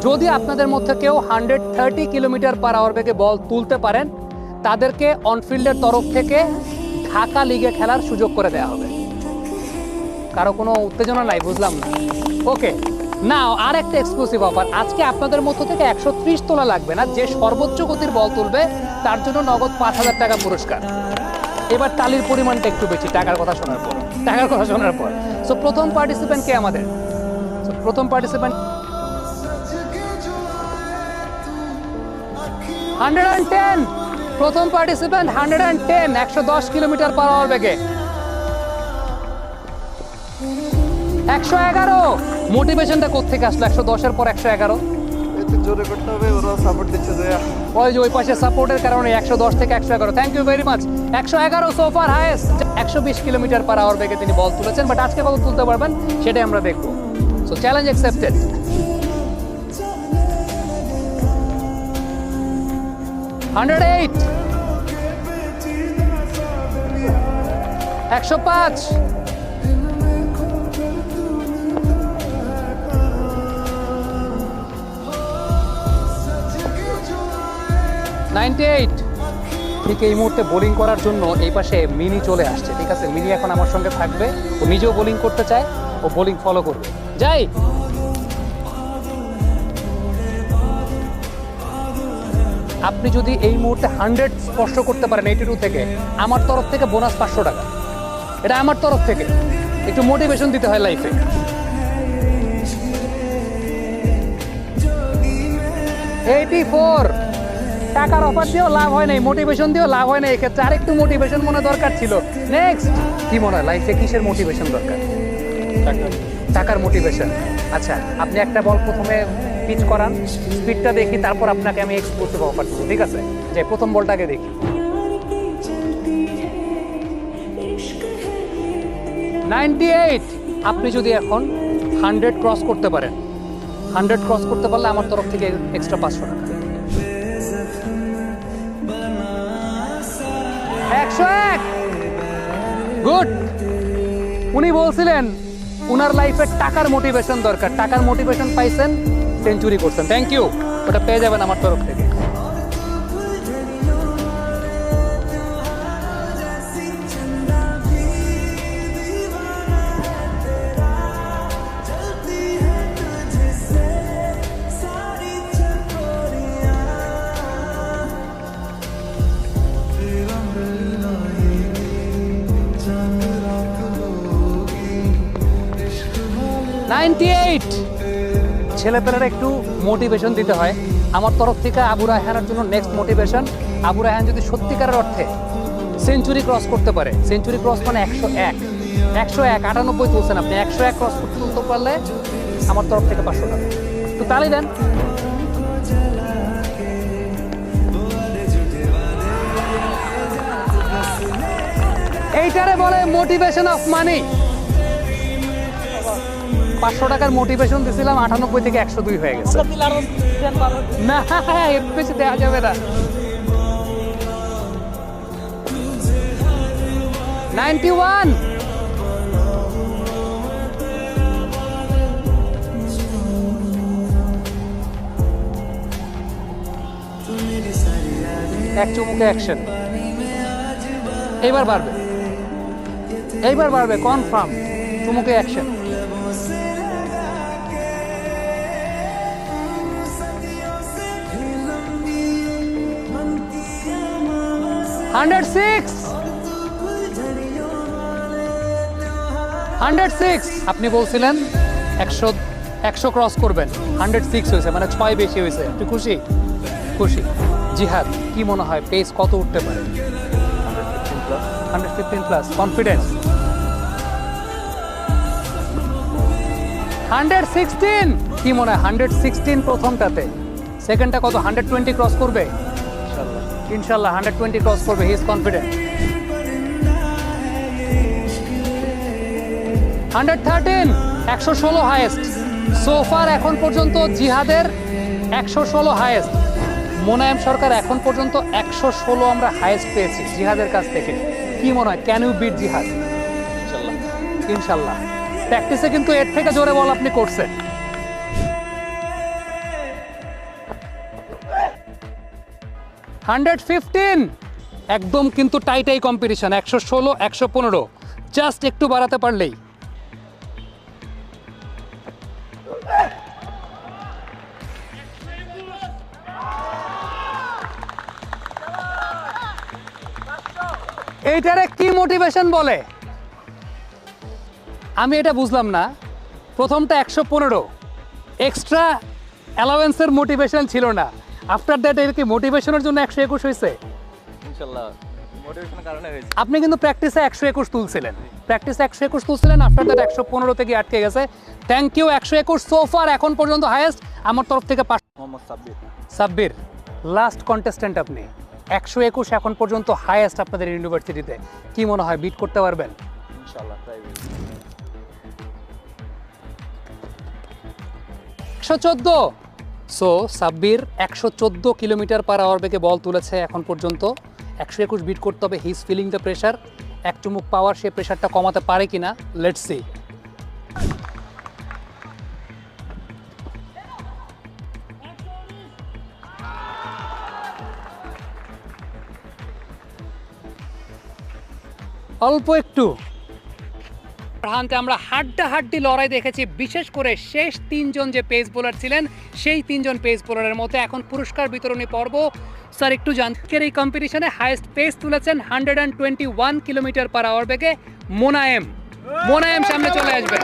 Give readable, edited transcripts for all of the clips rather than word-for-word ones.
যদি আপনাদের মধ্যে কেউ 130 কিলোমিটার পার আওয়ার বেগে বল তুলতে পারেন, তাদেরকে অনফিল্ডের তরফ থেকে ঢাকা লিগে খেলার সুযোগ করে দেওয়া হবে। কারো কোনো উত্তেজনা নাই, বুঝলাম না। ওকে, নাও আর একটা এক্সক্লুসিভ অফার। আজকে আপনাদের মধ্য থেকে 130 তোলা লাগবে না, যে সর্বোচ্চ গতির বল তুলবে তার জন্য নগদ 5,000 টাকা পুরস্কার। এবার তালির পরিমাণটা একটু বেশি টাকার কথা শোনার পর। সো প্রথম পার্টিসিপেন্ট কে আমাদের? প্রথম পার্টিসিপেন্ট 110। প্রথম পার্টিসিপেন্ট 110, 110 কিলোমিটার পার আওয়ার বেগে। 111। মোটিভেশনটা কোত্থেকে আসলো 110-এর পর 111? জোরে করতে হবে, ওরা সাপোর্ট দিচ্ছে যে ওই পাশে সাপোর্টের কারণে 110 থেকে 111। Thank you very much. 111 সোফার হাইয়েস্ট। 120 কিলোমিটার পার আওয়ার বেগে তিনি বল তুলেছেন, বাট আজকে কত তুলতে পারবেন সেটাই আমরা দেখবো। So challenge accepted. $108, 105, 98। ঠিক এই মুহূর্তে বোলিং করার জন্য এই পাশে মিনি চলে আসছে। ঠিক আছে, মিনি এখন আমার সঙ্গে থাকবে। ও নিজেও বোলিং করতে চায়, ও বোলিং ফলো করবে। যাই, আপনি যদি এই মুহূর্তে 100 স্পর্শ করতে পারেন 82 থেকে, আমার তরফ থেকে বোনাস 500 টাকা। এটা আমার তরফ থেকে, একটু মোটিভেশন দিতে হয় লাইফে। 84। টাকার অফার দিয়েও লাভ হয় নাই, মোটিভেশন দিয়েও লাভ হয় না। এক্ষেত্রে আরেকটু মোটিভেশন মনে দরকার ছিল। নেক্সট, কি মনে হয় লাইফে কিসের মোটিভেশন দরকার? টাকার মোটিভেশন। আচ্ছা, আপনি একটা বল প্রথমে পিচ করান, স্পিডটা দেখি, তারপর আপনাকে আমি এক্সক্লুসিভ অফার দেবো। ঠিক আছে, যে প্রথম বলটাকে দেখি। 98। আপনি যদি এখন 100 ক্রস করতে পারেন, 100 ক্রস করতে পারলে আমার তরফ থেকে এক্সট্রা 500 টাকা। 101। গুড। উনি বলছিলেন উনার লাইফে টাকার মোটিভেশন দরকার, টাকার মোটিভেশন পাইছেন, সেঞ্চুরি করছেন। থ্যাংক ইউ, ওটা পেয়ে যাবেন আমার তরফ থেকে। ছেলেপেলেরা একটু মোটিভেশন দিতে হয় আমার তরফ থেকে। আবু রায়হানের জন্য নেক্সট মোটিভেশন, আবু রায়হান যদি সত্যিকারের অর্থে সেঞ্চুরি ক্রস করতে পারে, সেঞ্চুরি ক্রস মানে 101, 98 তুলছেন আপনি, 101 ক্রস তুলতে পারলে আমার তরফ থেকে 500 টাকা। তো তাহলে দেন। এইটারে বলে মোটিভেশন অফ মানি। 500 টাকার মোটিভেশন দিয়েছিলাম, 98 থেকে 102 হয়ে গেছে। না, এর বেশি দেওয়া যাবে না। 91। এক চুমুকে অ্যাকশন। এইবার বাড়বে কনফার্ম। চুমুকে অ্যাকশন। 106। 106। আপনি বলছিলেন 100 ক্রস করবেন, 106 হয়েছে, মানে 6 বেশি হয়েছে। একটু খুশি? জিহাদ, কি মনে হয় পেস কত উঠতে পারে? 115 প্লাস। কনফিডেন্স? 116। কি মনে হয় 116 প্রথমটাতে, সেকেন্ডটা কত? 120 ক্রস করবে ইনশাল্লাহ। 120 ক্রস করবে, হি ইজ কনফিডেন্ট। 113। 116 হাইয়েস্ট সোফার এখন পর্যন্ত জিহাদের। 116 হাইয়েস্ট। মোনায়েম সরকার এখন পর্যন্ত 116 আমরা হাইয়েস্ট পেয়েছি জিহাদের কাছ থেকে। কি মনে হয়, ক্যান ইউ বিট জিহাদ? ইনশাল্লাহ। প্র্যাকটিসে কিন্তু এর থেকে জোরে বল আপনি করছেন। 115, একদম কিন্তু টাইটাই কম্পিটিশন। 116, 115, জাস্ট একটু বাড়াতে পারলেই। এইটারে কি মোটিভেশন বলে আমি এটা বুঝলাম না। প্রথমটা 115, এক্সট্রা অ্যালাওয়েন্সের মোটিভেশন ছিল না। আফটার দ্যাট এর কি মোটিভেশনের জন্য 121 হয়েছে? ইনশাআল্লাহ মোটিভেশনের কারণে হয়েছে। আপনি কিন্তু প্র্যাকটিসে 121 তুলছিলেন, আফটার দ্যাট 115 থেকে আটকে গেছে। Thank you. 121 সোফার এখন পর্যন্ত হাইয়েস্ট আমার তরফ থেকে। মোহাম্মদ সাব্বির। সাব্বির, লাস্ট কন্টেস্ট্যান্ট আপনি। 121 এখন পর্যন্ত হাইয়েস্ট আপনাদের ইউনিভার্সিটিতে। কি মনে হয় বিট করতে পারবেন? ইনশাআল্লাহ ট্রাই করব। 114। So Sabbir 114 kilometre per hour বেগে বল তুলেছে এখন পর্যন্ত। 121 বিট করতে হবে। He is feeling the pressure. এক চুমুক পাওয়ার, সে প্রেশারটা কমাতে পারে কিনা, লেটস সি। অল্প একটু প্রান্তে আমরা হাড্ডাহাড্ডি লড়াই দেখেছি, বিশেষ করে শেষ তিনজন যে পেস বোলার ছিলেন সেই তিনজন পেস বোলারের মধ্যে। এখন পুরস্কার বিতরণী পর্ব। স্যার একটু জানকের এই কম্পিটিশনে হাইয়েস্ট পেস তুলেছেন 121 কিলোমিটার পার আওয়ার বেগে মোনায়েম। মোনায়েম সামনে চলে আসবে।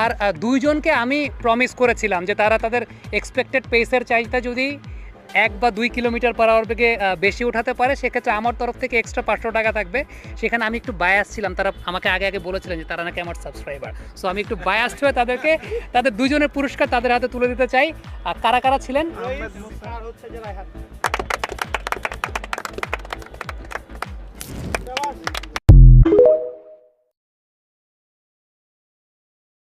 আর দুইজনকে আমি প্রমিস করেছিলাম যে তারা তাদের এক্সপেক্টেড পেসের চাইতে যদি 1 বা 2 কিলোমিটার পার আওয়ার বেগে বেশি উঠাতে পারে, সেক্ষেত্রে আমার তরফ থেকে এক্সট্রা 500 টাকা থাকবে। সেখানে আমি একটু বায়াস ছিলাম, তারা আমাকে আগে বলেছিলেন যে তারা নাকি আমার সাবস্ক্রাইবার। সো আমি একটু বায়াসড হয়ে তাদের দুইজনের পুরস্কার তাদের হাতে তুলে দিতে চাই। আর কারা কারা ছিলেন?